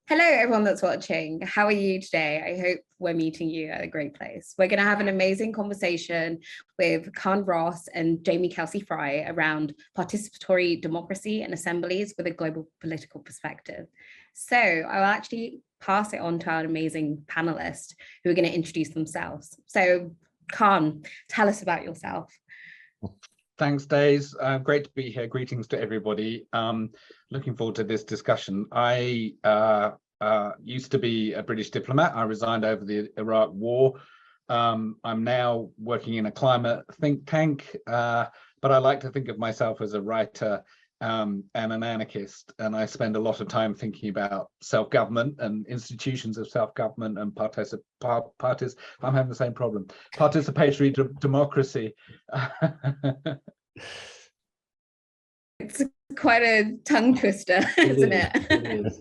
Hello, everyone that's watching. How are you today? I hope we're meeting you at a great place. We're going to have an amazing conversation with Carne Ross and Kelsey Fry around participatory democracy and assemblies with a global political perspective. So I'll actually pass it on to our amazing panelists who are going to introduce themselves. So Carne, tell us about yourself. Thanks, Daze. Great to be here. Greetings to everybody. Looking forward to this discussion. I used to be a British diplomat. I resigned over the Iraq war. I'm now working in a climate think tank, but I like to think of myself as a writer and an anarchist. And I spend a lot of time thinking about self-government and institutions of self-government and I'm having the same problem. Participatory democracy. It's quite a tongue twister, isn't it? It is.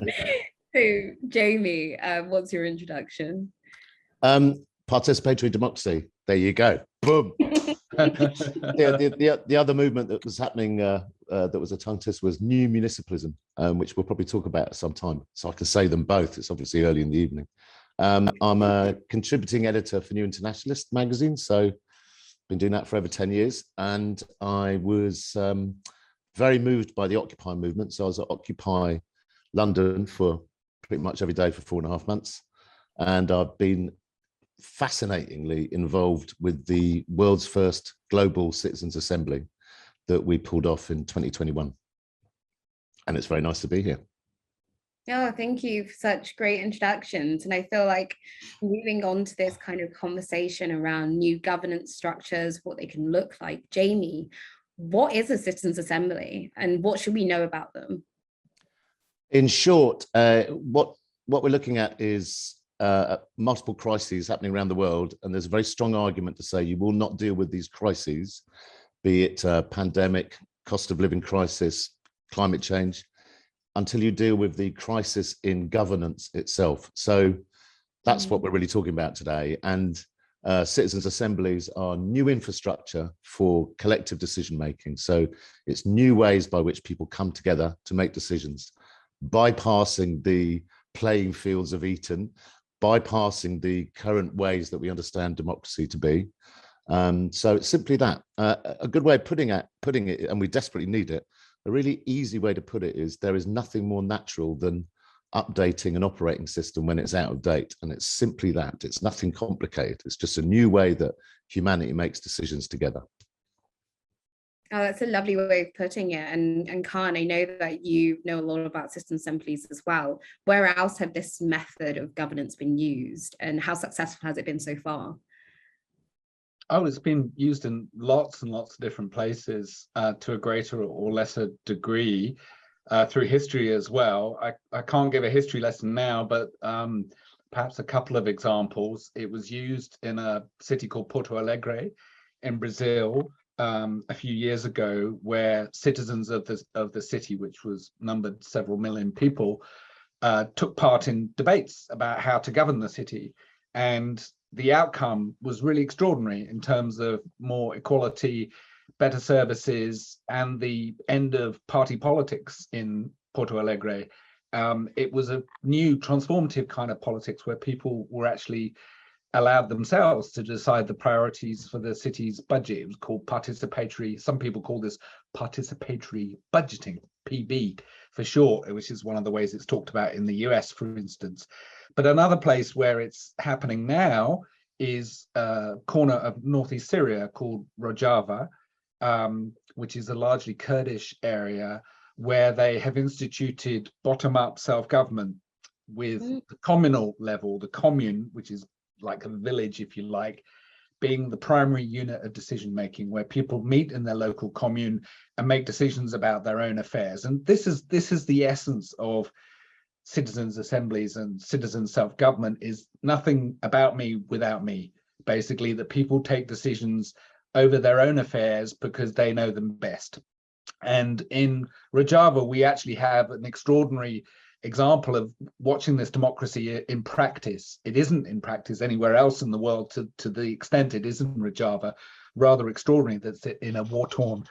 So, Jamie, what's your introduction? Participatory democracy. There you go. Boom. The other movement that was happening that was a tongue twister was new municipalism, which we'll probably talk about sometime. So I can say them both. It's obviously early in the evening. I'm a contributing editor for New Internationalist magazine, so been doing that for over 10 years. And I was very moved by the Occupy movement. So I was at Occupy London for pretty much every day for 4.5 months. And I've been fascinatingly involved with the world's first global citizens assembly that we pulled off in 2021. And it's very nice to be here. Oh, thank you for such great introductions. And I feel like moving on to this kind of conversation around new governance structures, what they can look like. Jamie, what is a citizens assembly and what should we know about them? In short, what we're looking at is multiple crises happening around the world, and there's a very strong argument to say you will not deal with these crises, be it pandemic, cost of living crisis, climate change, until you deal with the crisis in governance itself. So that's what we're really talking about today. And citizens assemblies are new infrastructure for collective decision making. So it's new ways by which people come together to make decisions, bypassing the playing fields of Eton, bypassing the current ways that we understand democracy to be. So it's simply that. A good way of putting it, and we desperately need it, a really easy way to put it is there is nothing more natural than updating an operating system when it's out of date. And it's simply that. It's nothing complicated. It's just a new way that humanity makes decisions together. Oh, that's a lovely way of putting it. And Carne, I know that you know a lot about citizen assemblies as well. Where else have this method of governance been used and how successful has it been so far? Oh, it's been used in lots and lots of different places to a greater or lesser degree through history as well. I can't give a history lesson now, but perhaps a couple of examples. It was used in a city called Porto Alegre in Brazil a few years ago, where citizens of the city, which was numbered several million people, took part in debates about how to govern the city. And the outcome was really extraordinary in terms of more equality, better services, and the end of party politics in Porto Alegre. It was a new transformative kind of politics where people were actually allowed themselves to decide the priorities for the city's budget. It was called participatory. Some people call this participatory budgeting, PB for short, which is one of the ways it's talked about in the US, for instance. But another place where it's happening now is a corner of northeast Syria called Rojava, which is a largely Kurdish area where they have instituted bottom-up self-government with the communal level, the commune, which is like a village, if you like, being the primary unit of decision making, where people meet in their local commune and make decisions about their own affairs. And this is the essence of citizens assemblies and citizen self-government, is nothing about me without me. Basically, that people take decisions over their own affairs because they know them best. And in Rojava, we actually have an extraordinary example of watching this democracy in practice. It isn't in practice anywhere else in the world to the extent it is in Rojava. Rather extraordinary that's in a war-torn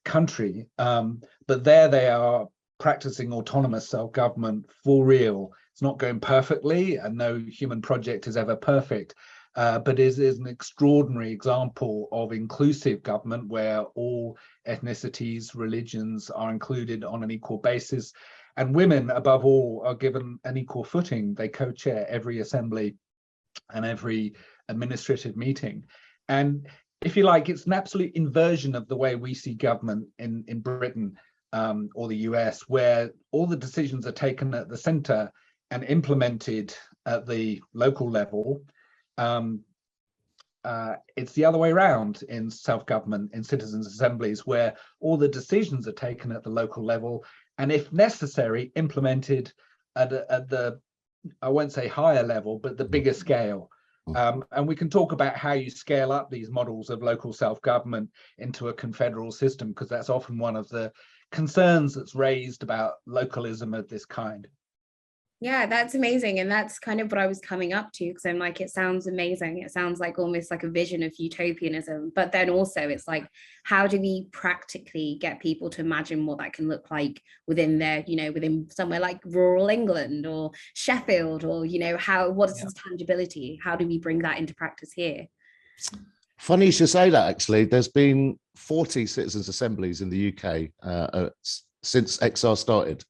country. But there they are practicing autonomous self-government for real, It's not going perfectly, and no human project is ever perfect, but is an extraordinary example of inclusive government where all ethnicities, religions are included on an equal basis. And women, above all, are given an equal footing. They co-chair every assembly and every administrative meeting. And if you like, it's an absolute inversion of the way we see government in Britain or the US, where all the decisions are taken at the centre and implemented at the local level. It's the other way around in self-government, in citizens' assemblies, where all the decisions are taken at the local level and, if necessary, implemented at the, I won't say higher level, but the bigger scale. And we can talk about how you scale up these models of local self-government into a confederal system, because that's often one of the concerns that's raised about localism of this kind. Yeah, that's amazing. And that's kind of what I was coming up to, because I'm like, it sounds amazing. It sounds like almost like a vision of utopianism. But then also it's like, how do we practically get people to imagine what that can look like within their, you know, within somewhere like rural England or Sheffield, or, you know, what is its tangibility? How do we bring that into practice here? Funny you should say that, actually. There's been 40 citizens' assemblies in the UK since XR started.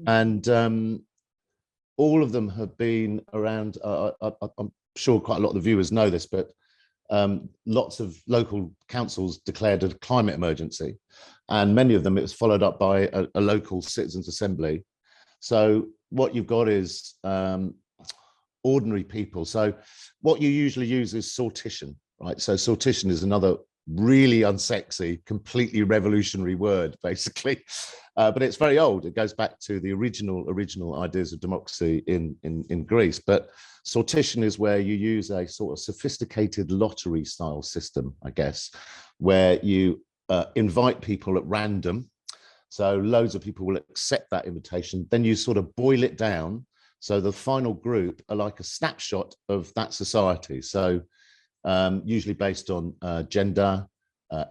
And all of them have been around, I'm sure quite a lot of the viewers know this, but lots of local councils declared a climate emergency, and many of them, it was followed up by a local citizens' assembly. So what you've got is ordinary people. So what you usually use is sortition, right? So sortition is another really unsexy, completely revolutionary word, basically. But it's very old. It goes back to the original ideas of democracy in Greece. But sortition is where you use a sort of sophisticated lottery style system, I guess, where you invite people at random. So loads of people will accept that invitation. Then you sort of boil it down. So the final group are like a snapshot of that society. So usually based on gender,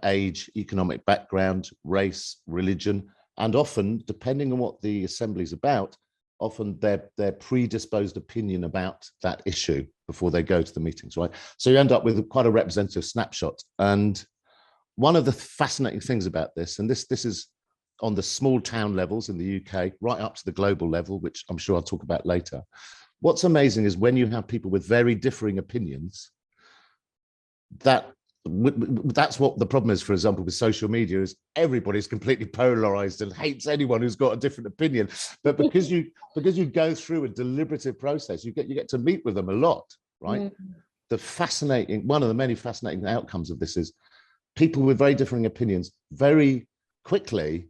age, economic background, race, religion, and often, depending on what the assembly is about, often their predisposed opinion about that issue before they go to the meetings, right? So you end up with quite a representative snapshot. And one of the fascinating things about this, and this is on the small town levels in the UK, right up to the global level, which I'm sure I'll talk about later. What's amazing is when you have people with very differing opinions, that's what the problem is. For example, with social media, is everybody's completely polarized and hates anyone who's got a different opinion. But because you go through a deliberative process, you get to meet with them a lot, right? One of the many fascinating outcomes of this is people with very differing opinions very quickly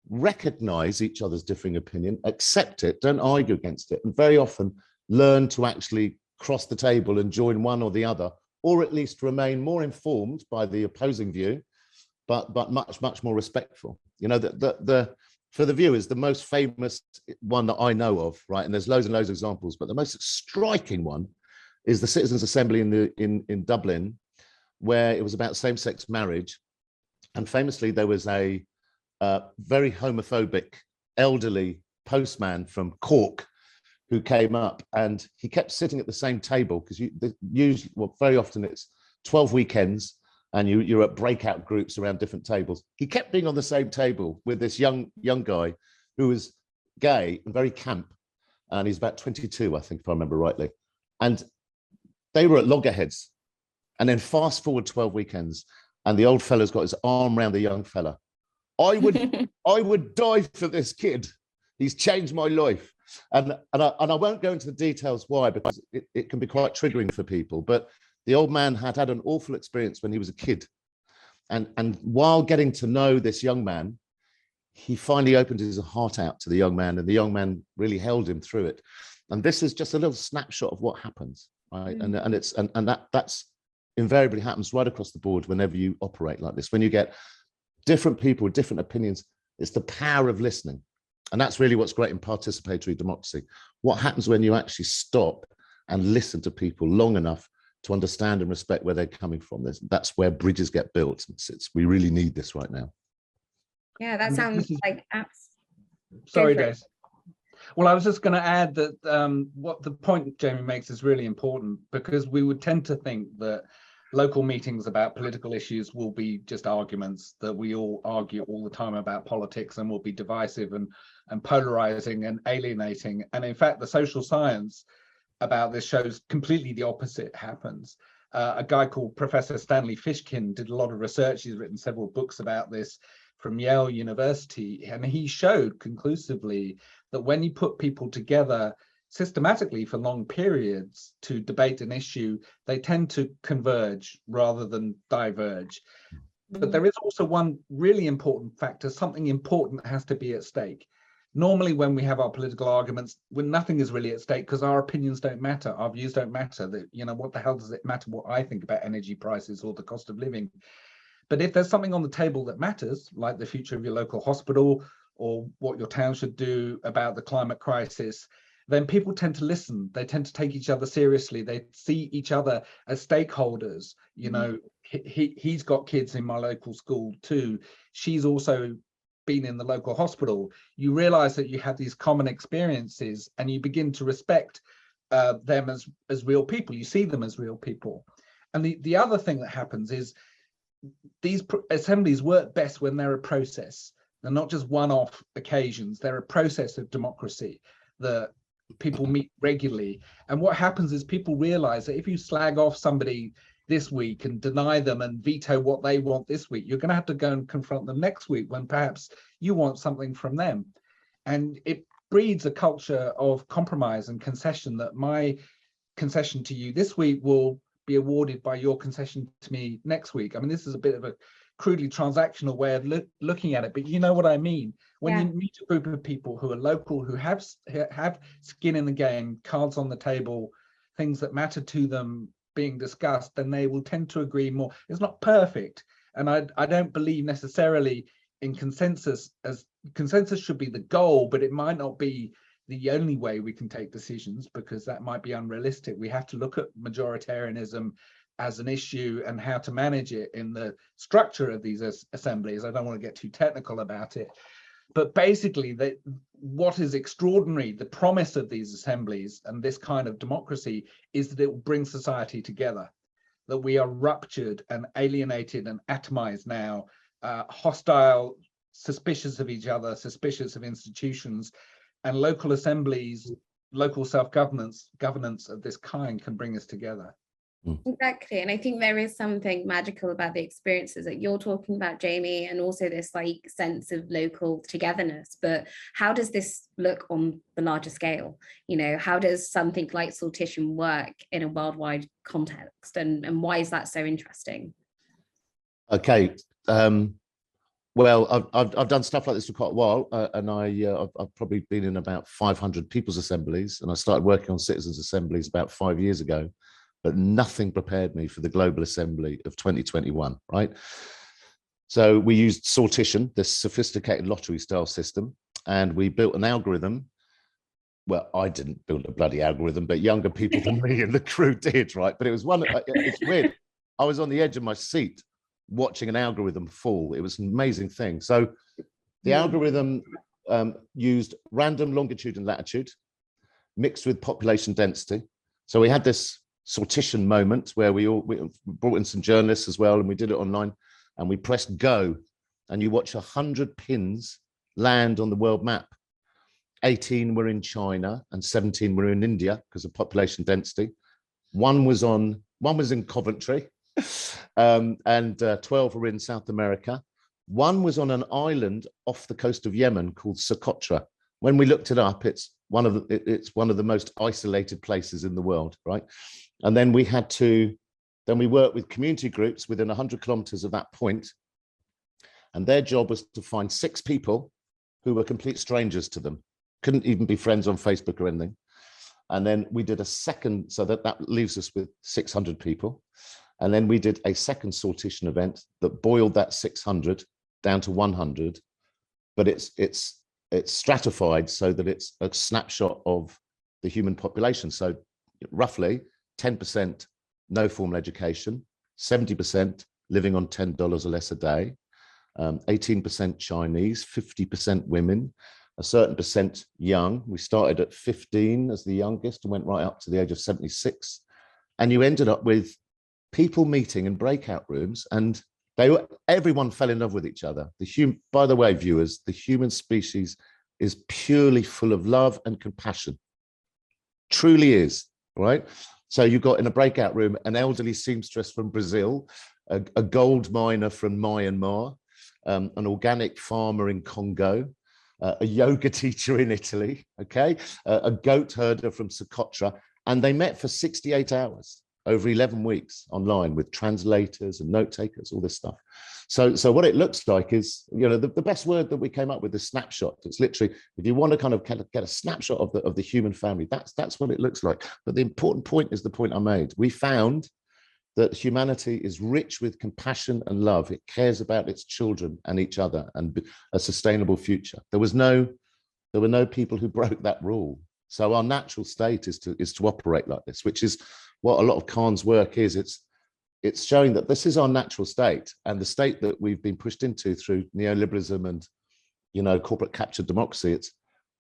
recognize each other's differing opinion, accept it, don't argue against it, and very often learn to actually cross the table and join one or the other, or at least remain more informed by the opposing view, but much more respectful. You know, for the viewers, the most famous one that I know of, right, and there's loads and loads of examples, but the most striking one is the Citizens' Assembly in Dublin, where it was about same-sex marriage, and famously there was a very homophobic elderly postman from Cork who came up, and he kept sitting at the same table, because usually, well, very often it's 12 weekends and you're at breakout groups around different tables. He kept being on the same table with this young guy who was gay and very camp, and he's about 22, I think, if I remember rightly. And they were at loggerheads, and then fast forward 12 weekends, and the old fella's got his arm around the young fella. I would die for this kid. He's changed my life. And I won't go into the details why, because it can be quite triggering for people. But the old man had an awful experience when he was a kid. And while getting to know this young man, he finally opened his heart out to the young man, and the young man really held him through it. And this is just a little snapshot of what happens, right? And that's invariably happens right across the board whenever you operate like this. When you get different people with different opinions, it's the power of listening. And that's really what's great in participatory democracy. What happens when you actually stop and listen to people long enough to understand and respect where they're coming from? That's where bridges get built. We really need this right now. Yeah, that sounds like apps. Sorry, Daze. Well, I was just going to add that what the point Jamie makes is really important, because we would tend to think that local meetings about political issues will be just arguments, that we all argue all the time about politics and will be divisive and polarizing and alienating. And in fact, the social science about this shows completely the opposite happens. A guy called Professor Stanley Fishkin did a lot of research. He's written several books about this from Yale University, and he showed conclusively that when you put people together systematically for long periods to debate an issue, they tend to converge rather than diverge. But there is also one really important factor. Something important has to be at stake. Normally, when we have our political arguments, when nothing is really at stake, because our opinions don't matter, our views don't matter, that, you know, what the hell does it matter what I think about energy prices or the cost of living? But if there's something on the table that matters, like the future of your local hospital or what your town should do about the climate crisis, then people tend to listen. They tend to take each other seriously. They see each other as stakeholders. You know, he's got kids in my local school too. She's also been in the local hospital. You realize that you have these common experiences, and you begin to respect them as real people. You see them as real people. And the other thing that happens is these assemblies work best when they're a process. They're not just one-off occasions. They're a process of democracy that people meet regularly. And what happens is people realize that if you slag off somebody this week and deny them and veto what they want this week, you're going to have to go and confront them next week when perhaps you want something from them. And it breeds a culture of compromise and concession, that my concession to you this week will be awarded by your concession to me next week. I mean, this is a bit of a crudely transactional way of looking at it, but you know what I mean. When you meet a group of people who are local, who have skin in the game, cards on the table, things that matter to them being discussed, then they will tend to agree more. It's not perfect, and I don't believe necessarily in consensus, as consensus should be the goal, but it might not be the only way we can take decisions, because that might be unrealistic. We have to look at majoritarianism as an issue and how to manage it in the structure of these assemblies. I don't want to get too technical about it, but basically what is extraordinary, the promise of these assemblies and this kind of democracy, is that it will bring society together, that we are ruptured and alienated and atomized now, hostile, suspicious of each other, suspicious of institutions, and local assemblies, local self-governance of this kind can bring us together. Exactly. And I think there is something magical about the experiences that you're talking about, Jamie, and also this like sense of local togetherness. But how does this look on the larger scale? You know, how does something like sortition work in a worldwide context, and why is that so interesting? Okay. Well, I've done stuff like this for quite a while, and I've probably been in about 500 people's assemblies, and I started working on citizens' assemblies about 5 years ago, but nothing prepared me for the global assembly of 2021, right? So we used sortition, this sophisticated lottery style system, and we built an algorithm. Well, I didn't build a bloody algorithm, but younger people than me and the crew did, right? But it was it's weird. I was on the edge of my seat watching an algorithm fall. It was an amazing thing. So the algorithm used random longitude and latitude mixed with population density. So we had this sortition moment where we brought in some journalists as well, and we did it online, and we pressed go, and you watch 100 pins land on the world map. 18 were in China and 17 were in India because of population density. One was in Coventry, and 12 were in South America. One was on an island off the coast of Yemen called Socotra. When we looked it up, it's one of the most isolated places in the world, right? And then we worked with community groups within 100 kilometers of that point, and their job was to find 6 people who were complete strangers to them, couldn't even be friends on Facebook or anything. And then we did a second, so that leaves us with 600 people. And then we did a second sortition event that boiled that 600 down to 100, but it's stratified so that it's a snapshot of the human population. So roughly 10% no formal education, 70% living on $10 or less a day, 18% Chinese, 50% women, a certain percent young. We started at 15 as the youngest and went right up to the age of 76. And you ended up with people meeting in breakout rooms, and everyone fell in love with each other. By the way, viewers, the human species is purely full of love and compassion. Truly is, right? So you got in a breakout room an elderly seamstress from Brazil, a gold miner from Myanmar, an organic farmer in Congo, a yoga teacher in Italy, okay, a goat herder from Socotra, and they met for 68 hours over 11 weeks online with translators and note takers, all this stuff. So what it looks like is, you know, the best word that we came up with is snapshot. It's literally, if you want to kind of get a snapshot of the human family, that's what it looks like. But the important point is the point I made. We found that humanity is rich with compassion and love. It cares about its children and each other and a sustainable future. There were no people who broke that rule. So our natural state is to operate like this, which is what a lot of Carne's work is. It's showing that this is our natural state, and the state that we've been pushed into through neoliberalism and, you know, corporate captured democracy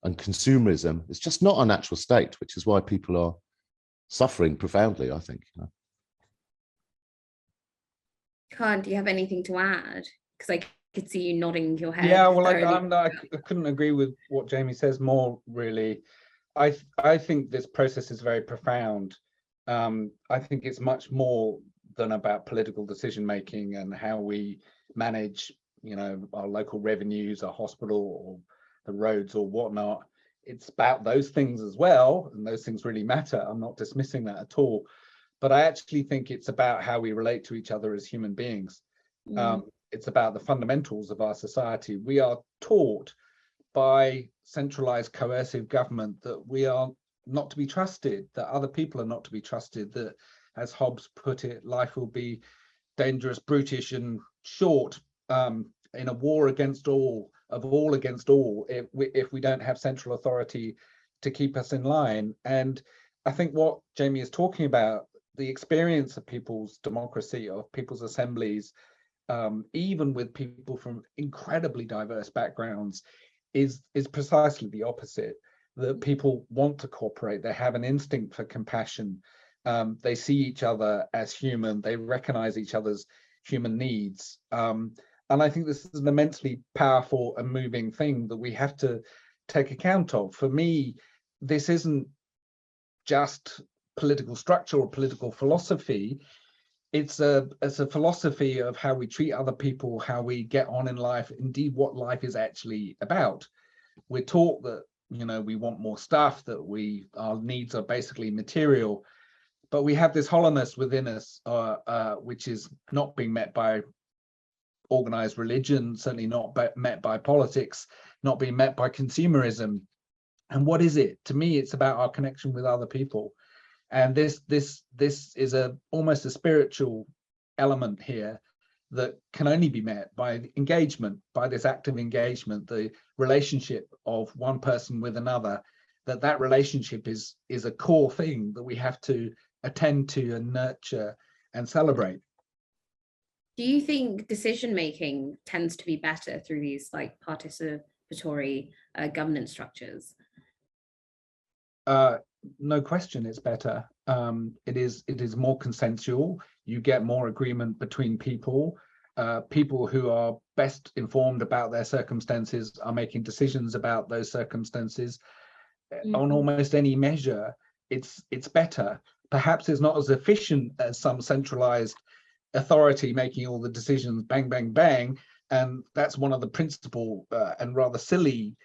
and consumerism. It's just not our natural state, which is why people are suffering profoundly, I think. You know? Carne, do you have anything to add? Because I could see you nodding your head. Yeah, well, I couldn't agree with what Jamie says more, really. I think this process is very profound. I think it's much more than about political decision making and how we manage, you know, our local revenues, our hospital, or the roads, or whatnot. It's about those things as well, and those things really matter. I'm not dismissing that at all, but I actually think it's about how we relate to each other as human beings. It's about the fundamentals of our society. We are taught by centralized coercive government that we are not to be trusted, that other people are not to be trusted, that, as Hobbes put it, life will be dangerous, brutish, and short in a war against all, of all against all, if we don't have central authority to keep us in line. And I think what Jamie is talking about, the experience of people's democracy, of people's assemblies, even with people from incredibly diverse backgrounds, is precisely the opposite. That people want to cooperate, they have an instinct for compassion, they see each other as human, they recognize each other's human needs. And I think this is an immensely powerful and moving thing that we have to take account of. For me, this isn't just political structure or political philosophy. It's a philosophy of how we treat other people, how we get on in life, indeed what life is actually about. We're taught that, you know, we want more stuff, that our needs are basically material, but we have this hollowness within us, which is not being met by organized religion, certainly not met by politics, not being met by consumerism. And what is it? To me, it's about our connection with other people. And this is almost a spiritual element here that can only be met by engagement, by this active engagement, the relationship of one person with another, that relationship is a core thing that we have to attend to and nurture and celebrate. Do you think decision making tends to be better through these like participatory governance structures? No question, it's better. It is more consensual. You get more agreement between people. People who are best informed about their circumstances are making decisions about those circumstances. On almost any measure, it's better. Perhaps it's not as efficient as some centralized authority making all the decisions, bang, bang, bang. And that's one of the principal and rather silly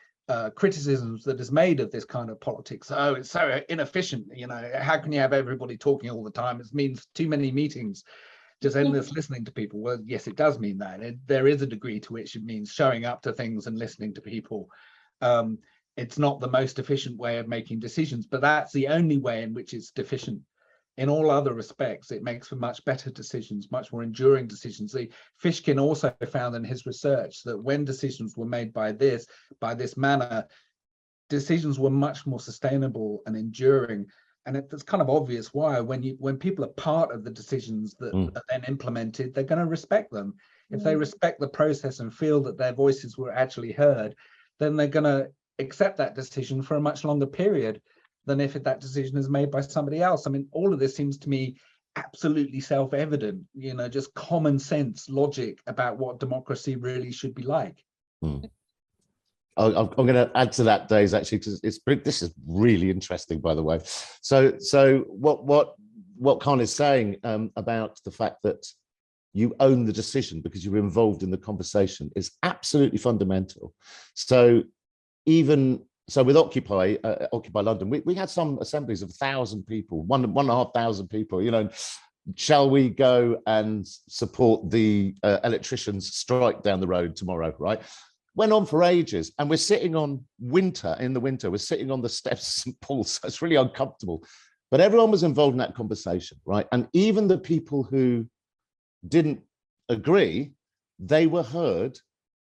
criticisms that is made of this kind of politics. Oh, it's so inefficient. You know, how can you have everybody talking all the time? It means too many meetings, just endless listening to people. Well, yes, it does mean that. There is a degree to which it means showing up to things and listening to people. It's not the most efficient way of making decisions, but that's the only way in which it's deficient. In all other respects, it makes for much better decisions, much more enduring decisions. Fishkin also found in his research that when decisions were made by this manner, decisions were much more sustainable and enduring. And it's kind of obvious why. When people are part of the decisions that are then implemented, they're going to respect them. If they respect the process and feel that their voices were actually heard, then they're going to accept that decision for a much longer period than if that decision is made by somebody else. I mean, all of this seems to me absolutely self-evident, you know, just common sense logic about what democracy really should be like. I'm going to add to that, Daze, actually, because this is really interesting, by the way. So what Carne is saying about the fact that you own the decision because you're involved in the conversation is absolutely fundamental. So with Occupy London, we had some assemblies of 1,000 people, 1,500 people, you know. Shall we go and support the electricians' strike down the road tomorrow, right? Went on for ages, and we're sitting in the winter, we're sitting on the steps of St. Paul's, so it's really uncomfortable. But everyone was involved in that conversation, right? And even the people who didn't agree, they were heard.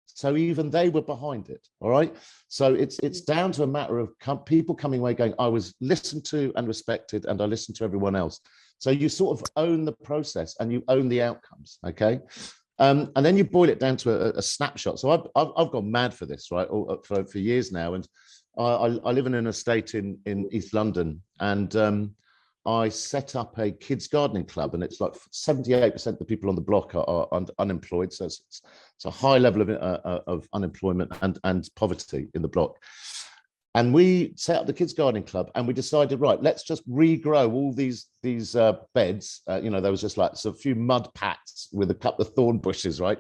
So even they were behind it, all right? So it's down to a matter of people coming away going, I was listened to and respected, and I listened to everyone else. So you sort of own the process and you own the outcomes, okay? And then you boil it down to a snapshot. So I've gone mad for this, right, for years now. And I live in an estate in East London, and I set up a kids gardening club, and it's like 78% of the people on the block are unemployed. So it's a high level of unemployment and poverty in the block. And we set up the kids gardening club, and we decided, right, let's just regrow all these beds. You know, there was just like a few mud pats with a couple of thorn bushes, right?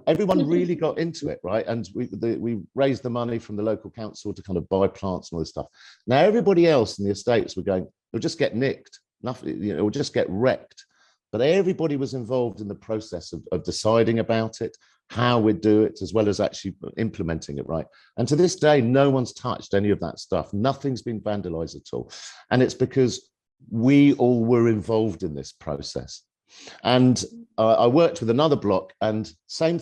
Everyone really got into it, right? And we raised the money from the local council to kind of buy plants and all this stuff. Now, everybody else in the estates were going, it'll just get nicked, nothing, you know, it'll just get wrecked. But everybody was involved in the process of deciding about it, how we do it, as well as actually implementing it, right? And to this day, no one's touched any of that stuff. Nothing's been vandalized at all. And it's because we all were involved in this process. And I worked with another block, and same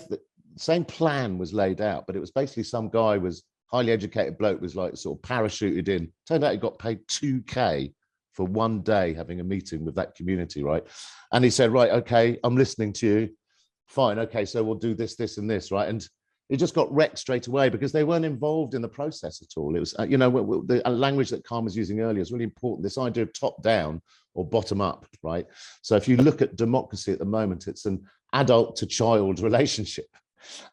plan was laid out, but it was basically some guy was highly educated bloke, was like sort of parachuted in. Turned out he got paid 2K for one day having a meeting with that community, right? And he said, right, okay, I'm listening to you. Fine, okay, so we'll do this, this, and this, right? And it just got wrecked straight away because they weren't involved in the process at all. It was, you know, the language that Carne was using earlier is really important. This idea of top down or bottom up, right? So if you look at democracy at the moment, it's an adult to child relationship.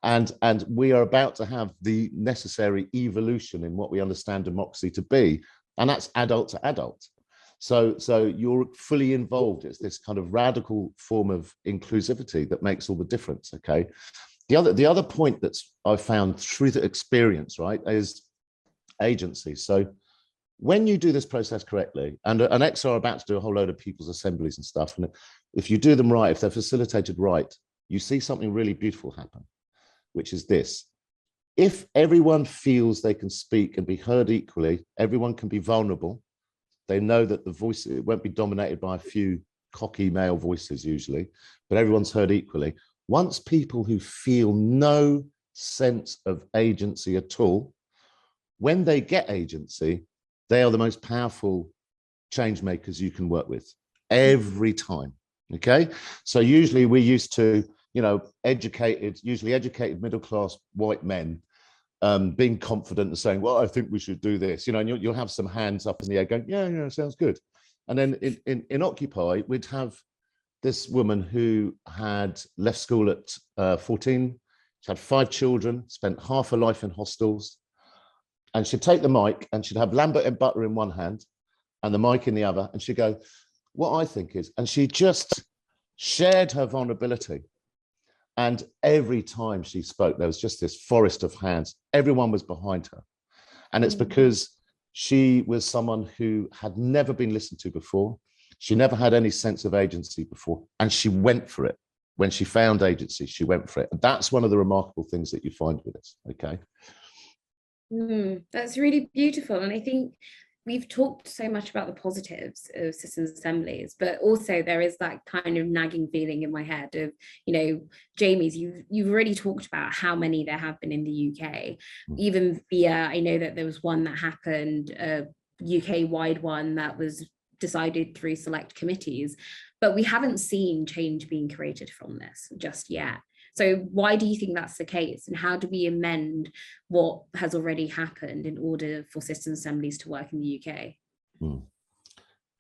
And we are about to have the necessary evolution in what we understand democracy to be. And that's adult to adult. So you're fully involved. It's this kind of radical form of inclusivity that makes all the difference, okay? The other point that's I've found through the experience, right, is agency. So when you do this process correctly, and XR are about to do a whole load of people's assemblies and stuff, and if you do them right, if they're facilitated right, you see something really beautiful happen, which is this. If everyone feels they can speak and be heard equally, everyone can be vulnerable. They know that the voice, it won't be dominated by a few cocky male voices usually, but everyone's heard equally. Once people who feel no sense of agency at all, when they get agency, they are the most powerful change makers you can work with every time, okay? So usually we're used to, you know, usually educated middle-class white men being confident and saying, well, I think we should do this, you know, and you'll have some hands up in the air going, yeah, sounds good. And then in Occupy, we'd have this woman who had left school at 14. She had 5 children, spent half her life in hostels. And she'd take the mic and she'd have Lambert and butter in one hand and the mic in the other. And she'd go, what I think is, and she just shared her vulnerability. And every time she spoke, there was just this forest of hands. Everyone was behind her. And it's because she was someone who had never been listened to before. She never had any sense of agency before. And she went for it. When she found agency, she went for it. And that's one of the remarkable things that you find with this, okay? That's really beautiful. And I think we've talked so much about the positives of citizens' assemblies, but also there is that kind of nagging feeling in my head of, you know, Jamie's, you've already talked about how many there have been in the UK, even via, I know that there was one that happened, a UK-wide one that was decided through select committees, but we haven't seen change being created from this just yet. So why do you think that's the case? And how do we amend what has already happened in order for citizen assemblies to work in the UK?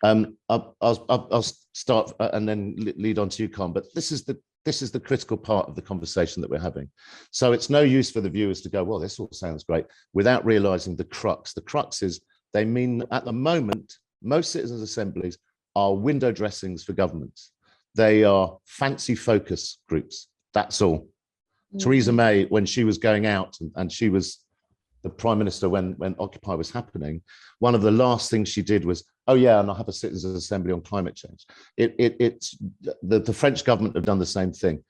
I'll start and then lead on to you, Carne, but this is the critical part of the conversation that we're having. So it's no use for the viewers to go, well, this all sounds great, without realizing the crux. The crux is, they mean at the moment, most citizens' assemblies are window dressings for governments. They are fancy focus groups. That's all. Theresa May, when she was going out, and she was the Prime Minister when Occupy was happening, one of the last things she did was, oh yeah, and I'll have a citizens' assembly on climate change. It's the French government have done the same thing.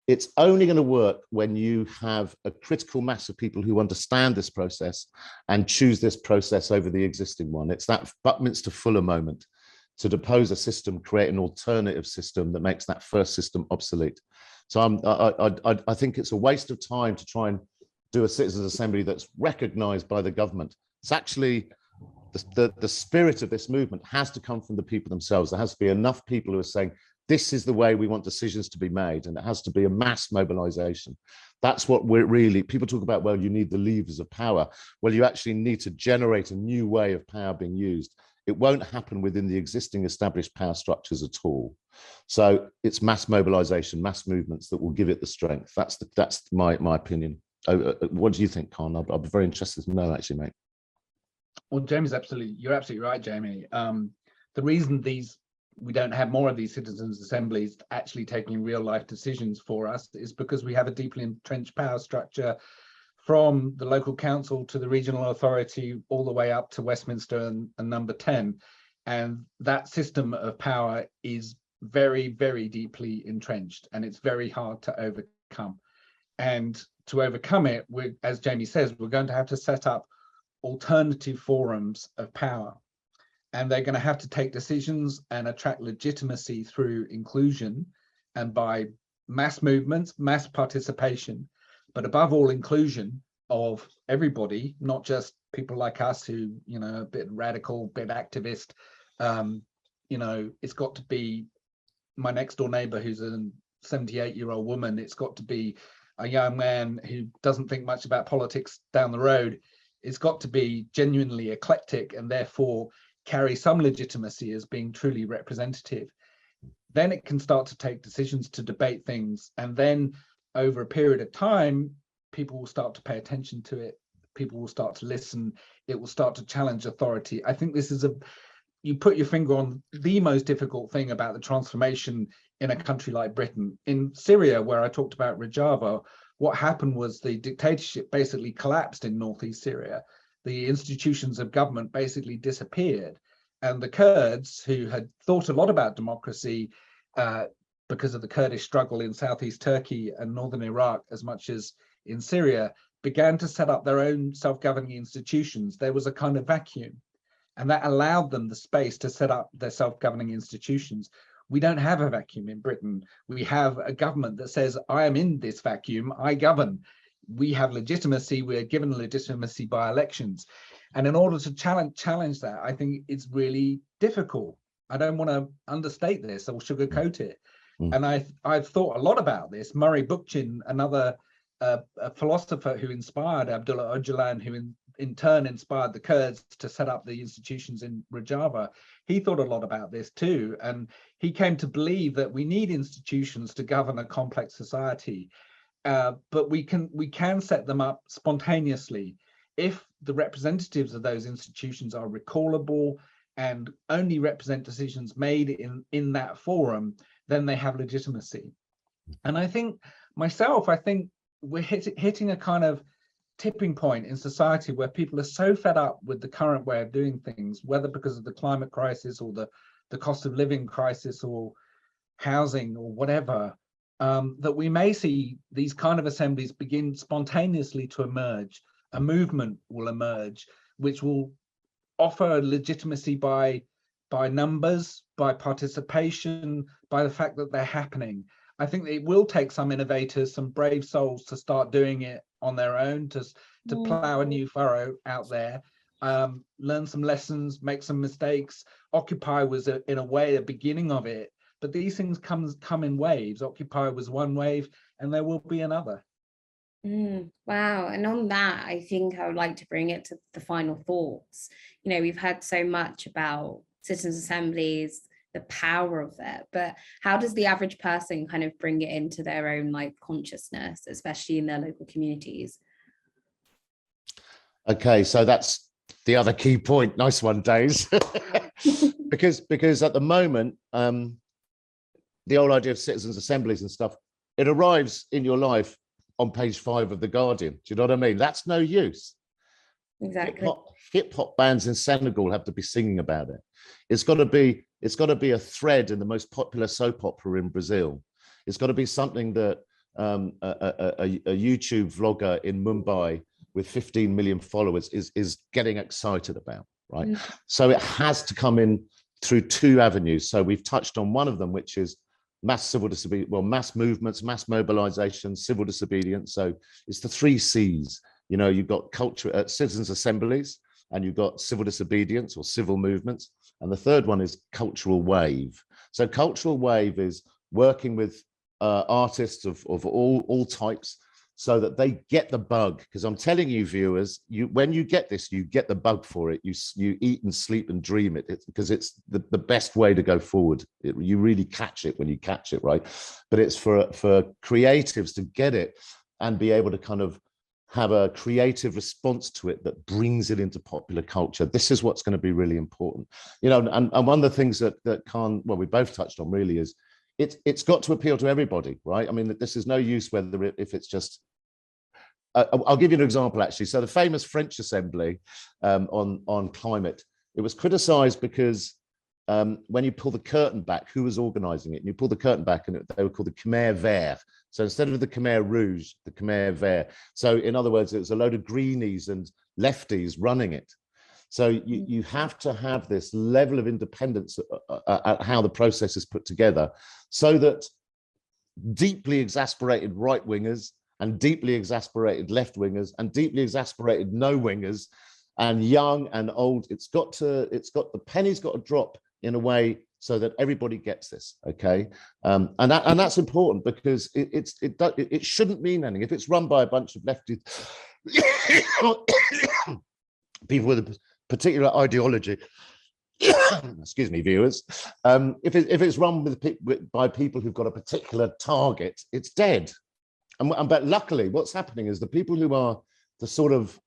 It's only going to work when you have a critical mass of people who understand this process and choose this process over the existing one. It's that Buckminster Fuller moment, to depose a system, create an alternative system that makes that first system obsolete. So I think it's a waste of time to try and do a citizens' assembly that's recognized by the government. It's actually the spirit of this movement has to come from the people themselves. There has to be enough people who are saying, this is the way we want decisions to be made, and it has to be a mass mobilization. That's what we're really, people talk about, well, you need the levers of power. Well, you actually need to generate a new way of power being used. It won't happen within the existing established power structures at all. So it's mass mobilization, mass movements that will give it the strength. That's my opinion. What do you think, Carne? I'll be very interested to know, actually, mate. Well, Jamie's you're absolutely right, Jamie. The reason we don't have more of these citizens' assemblies actually taking real life decisions for us is because we have a deeply entrenched power structure, from the local council to the regional authority, all the way up to Westminster and number 10. And that system of power is very, very deeply entrenched, and it's very hard to overcome. And to overcome it, as Jamie says, we're going to have to set up alternative forums of power. And they're going to have to take decisions and attract legitimacy through inclusion and by mass movements, mass participation, but above all, inclusion of everybody, not just people like us who, a bit radical, bit activist. It's got to be my next door neighbor who's a 78-year-old woman. It's got to be a young man who doesn't think much about politics down the road. It's got to be genuinely eclectic and therefore carry some legitimacy as being truly representative. Then it can start to take decisions, to debate things, and then over a period of time, people will start to pay attention to it. People will start to listen. It will start to challenge authority. I think this is you put your finger on the most difficult thing about the transformation in a country like Britain. In Syria, where I talked about Rojava, what happened was the dictatorship basically collapsed in northeast Syria. The institutions of government basically disappeared. And the Kurds, who had thought a lot about democracy because of the Kurdish struggle in southeast Turkey and northern Iraq, as much as in Syria, began to set up their own self-governing institutions. There was a kind of vacuum, and that allowed them the space to set up their self-governing institutions. We don't have a vacuum in Britain. We have a government that says, I am in this vacuum, I govern. We have legitimacy, we are given legitimacy by elections. And in order to challenge that, I think it's really difficult. I don't want to understate this or sugarcoat it. And I've thought a lot about this. Murray Bookchin, another a philosopher who inspired Abdullah Öcalan, who in turn inspired the Kurds to set up the institutions in Rojava, he thought a lot about this too. And he came to believe that we need institutions to govern a complex society. But we can set them up spontaneously if the representatives of those institutions are recallable and only represent decisions made in that forum, then they have legitimacy. And I think we're hitting a kind of tipping point in society where people are so fed up with the current way of doing things, whether because of the climate crisis or the cost of living crisis or housing or whatever, that we may see these kind of assemblies begin spontaneously to emerge. A movement will emerge, which will offer legitimacy by numbers, by participation, by the fact that they're happening. I think it will take some innovators, some brave souls to start doing it on their own, to plow a new furrow out there, learn some lessons, make some mistakes. Occupy was in a way a beginning of it, but these things come in waves. Occupy was one wave, and there will be another. Wow. And on that, I think I would like to bring it to the final thoughts. You know, we've heard so much about citizens' assemblies, the power of it, but how does the average person kind of bring it into their own like consciousness, especially in their local communities? Okay, so that's the other key point. Nice one, Daze. because at the moment, the old idea of citizens' assemblies and stuff, it arrives in your life on page 5 of The Guardian. Do you know what I mean? That's no use. Exactly. Hip hop bands in Senegal have to be singing about it. It's got to be a thread in the most popular soap opera in Brazil. It's got to be something that a YouTube vlogger in Mumbai with 15 million followers is getting excited about, right? So it has to come in through 2 avenues. So we've touched on one of them, which is mass civil disobedience, well, mass movements, mass mobilization, civil disobedience. So it's the 3 C's. You know, you've got culture, citizens' assemblies, and you've got civil disobedience or civil movements. And the third one is cultural wave. So cultural wave is working with artists of all types so that they get the bug. Because I'm telling you, viewers, when you get this, you get the bug for it. You eat and sleep and dream it, because it's the best way to go forward. You really catch it when you catch it, right? But it's for creatives to get it and be able to kind of have a creative response to it that brings it into popular culture. This is what's going to be really important. You know, and one of the things that we both touched on really is it's got to appeal to everybody, right? I mean, this is no use if it's just, I'll give you an example actually. So the famous French Assembly on climate, it was criticized because when you pull the curtain back, who was organizing it? And you pull the curtain back and they were called the Khmer Vert. So instead of the Khmer Rouge, the Khmer Vert. So in other words, it was a load of greenies and lefties running it. So you have to have this level of independence at how the process is put together, so that deeply exasperated right-wingers and deeply exasperated left-wingers and deeply exasperated no-wingers and young and old, the penny's got to drop in a way so that everybody gets this, okay? And that's important, because it shouldn't mean anything if it's run by a bunch of lefties, people with a particular ideology. Excuse me, viewers. If it's run by people who've got a particular target, it's dead. But luckily, what's happening is the people who are the sort of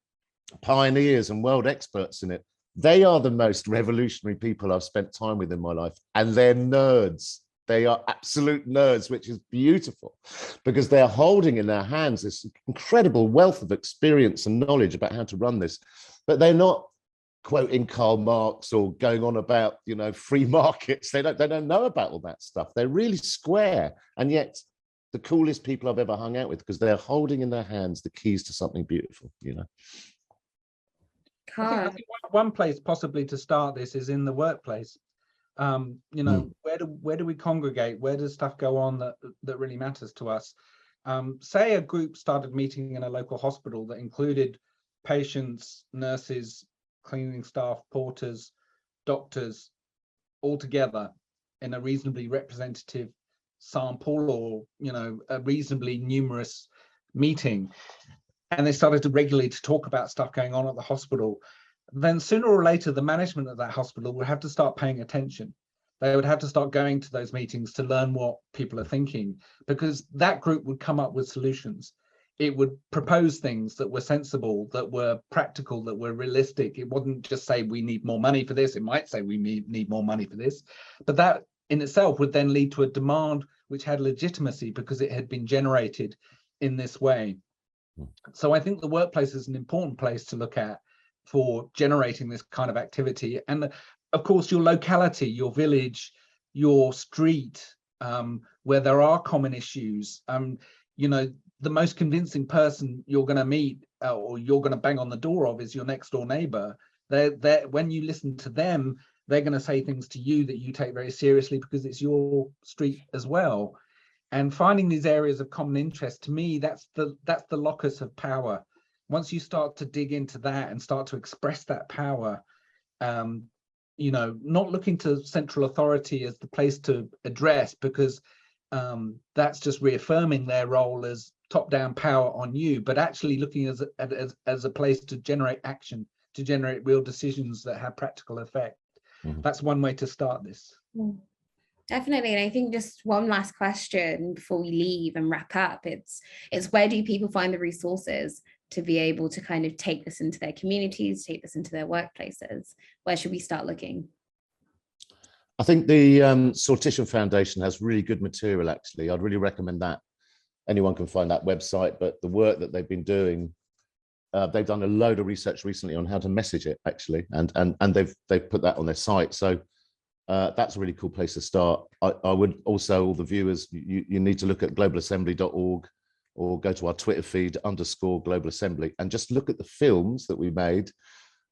pioneers and world experts in it, they are the most revolutionary people I've spent time with in my life, and they're nerds. They are absolute nerds, which is beautiful, because they're holding in their hands this incredible wealth of experience and knowledge about how to run this, but they're not quoting Karl Marx or going on about, you know, free markets. They don't know about all that stuff. They're really square, and yet the coolest people I've ever hung out with, because they're holding in their hands the keys to something beautiful, you know. I think one place possibly to start this is in the workplace. You know, where do we congregate? Where does stuff go on that really matters to us? Say a group started meeting in a local hospital that included patients, nurses, cleaning staff, porters, doctors, all together in a reasonably representative sample, or, you know, a reasonably numerous meeting, and they started to regularly to talk about stuff going on at the hospital, then sooner or later the management of that hospital would have to start paying attention. They would have to start going to those meetings to learn what people are thinking, because that group would come up with solutions. It would propose things that were sensible, that were practical, that were realistic. It wouldn't just say we need more money for this. It might say we need more money for this, but that in itself would then lead to a demand which had legitimacy because it had been generated in this way. So I think the workplace is an important place to look at for generating this kind of activity. And of course, your locality, your village, your street, where there are common issues, you know, the most convincing person you're going to meet or you're going to bang on the door of is your next door neighbor. When you listen to them, they're going to say things to you that you take very seriously because it's your street as well. And finding these areas of common interest, to me, that's the locus of power. Once you start to dig into that and start to express that power, not looking to central authority as the place to address, because that's just reaffirming their role as top-down power on you, but actually looking as a place to generate action, to generate real decisions that have practical effect. That's one way to start this. Definitely. And I think just one last question before we leave and wrap up, it's where do people find the resources to be able to kind of take this into their communities, take this into their workplaces? Where should we start looking? I think the Sortition Foundation has really good material, actually. I'd really recommend that. Anyone can find that website, but the work that they've been doing, they've done a load of research recently on how to message it, actually, and they've put that on their site. So that's a really cool place to start. I would also, all the viewers, you need to look at globalassembly.org or go to our Twitter feed _Global Assembly and just look at the films that we made,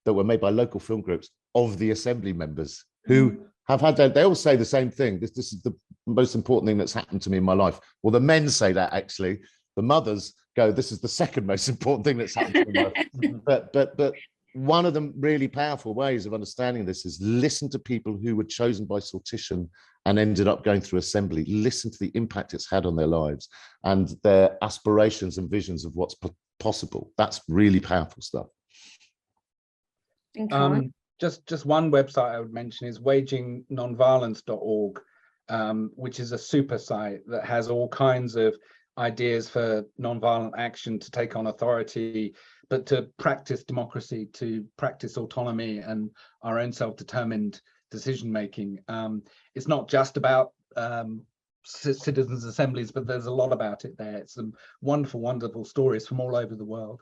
that were made by local film groups of the Assembly members who have had they all say the same thing. This is the most important thing that's happened to me in my life. Well, the men say that, actually. The mothers go, this is the second most important thing that's happened to me in my life. But one of the really powerful ways of understanding this is listen to people who were chosen by Sortition and ended up going through Assembly. Listen to the impact it's had on their lives and their aspirations and visions of what's possible. That's really powerful stuff. Just one website I would mention is wagingnonviolence.org, which is a super site that has all kinds of ideas for nonviolent action to take on authority, but to practice democracy, to practice autonomy and our own self-determined decision making. It's not just about citizens' assemblies, but there's a lot about it there. It's some wonderful, wonderful stories from all over the world.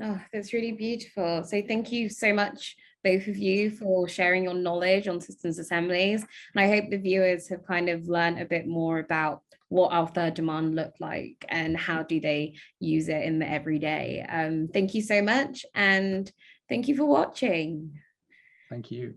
Oh, that's really beautiful. So thank you so much, both of you, for sharing your knowledge on citizens' assemblies. And I hope the viewers have kind of learned a bit more about what our third demand looked like and how do they use it in the everyday. Thank you so much, and thank you for watching. Thank you.